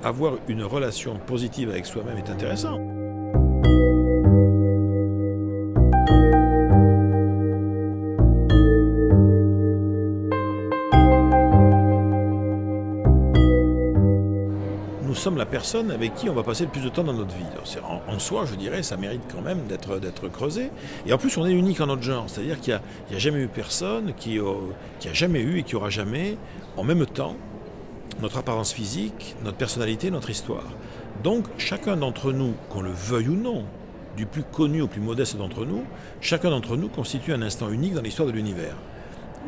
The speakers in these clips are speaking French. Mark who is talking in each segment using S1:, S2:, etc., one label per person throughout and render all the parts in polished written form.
S1: avoir une relation positive avec soi-même est intéressant. Nous sommes la personne avec qui on va passer le plus de temps dans notre vie. En soi, je dirais, ça mérite quand même d'être creusé. Et en plus, on est unique en notre genre. C'est-à-dire qu'il n'y a jamais eu personne qui a jamais eu et qui aura jamais, en même temps, notre apparence physique, notre personnalité, notre histoire. Donc, chacun d'entre nous, qu'on le veuille ou non, du plus connu au plus modeste d'entre nous, chacun d'entre nous constitue un instant unique dans l'histoire de l'univers.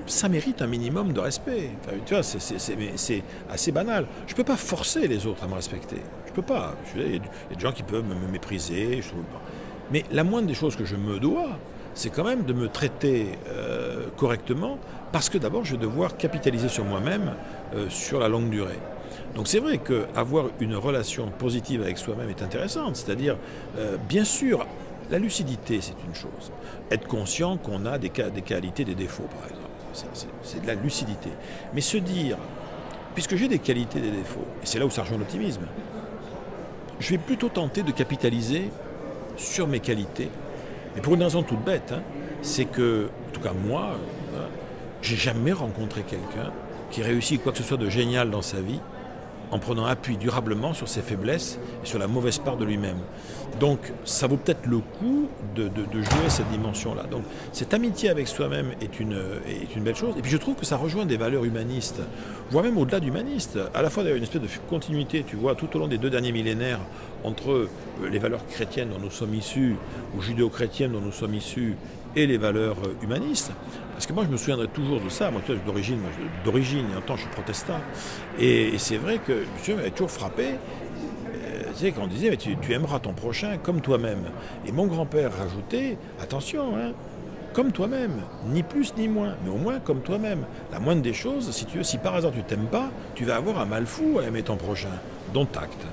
S1: Ça mérite un minimum de respect. Enfin, tu vois, c'est assez banal. Je ne peux pas forcer les autres à me respecter. Je ne peux pas. Il y a des gens qui peuvent me mépriser. Je trouve pas. Mais la moindre des choses que je me dois, c'est quand même de me traiter correctement, parce que d'abord, je vais devoir capitaliser sur moi-même sur la longue durée. Donc c'est vrai qu'avoir une relation positive avec soi-même est intéressante. C'est-à-dire, bien sûr, la lucidité, c'est une chose. Être conscient qu'on a des qualités, des défauts, par exemple. C'est de la lucidité. Mais se dire, puisque j'ai des qualités et des défauts, et c'est là où ça rejoint l'optimisme, je vais plutôt tenter de capitaliser sur mes qualités. Mais pour une raison toute bête, c'est que, en tout cas moi, j'ai jamais rencontré quelqu'un qui réussit quoi que ce soit de génial dans sa vie en prenant appui durablement sur ses faiblesses et sur la mauvaise part de lui-même. Donc ça vaut peut-être le coup de jouer cette dimension-là. Donc cette amitié avec soi-même est une belle chose. Et puis je trouve que ça rejoint des valeurs humanistes, voire même au-delà d'humanistes. À la fois d'ailleurs une espèce de continuité, tu vois, tout au long des 2 derniers millénaires, entre les valeurs chrétiennes dont nous sommes issus, ou judéo-chrétiennes dont nous sommes issus, et les valeurs humanistes. Parce que moi, je me souviendrai toujours de ça. Moi, d'origine, en tant que je suis protestant. Et c'est vrai que je m'avais toujours frappé. Tu sais, quand on disait, mais tu aimeras ton prochain comme toi-même. Et mon grand-père rajoutait, attention, comme toi-même, ni plus ni moins, mais au moins comme toi-même. La moindre des choses, si par hasard tu t'aimes pas, tu vas avoir un mal fou à aimer ton prochain. Donc acte.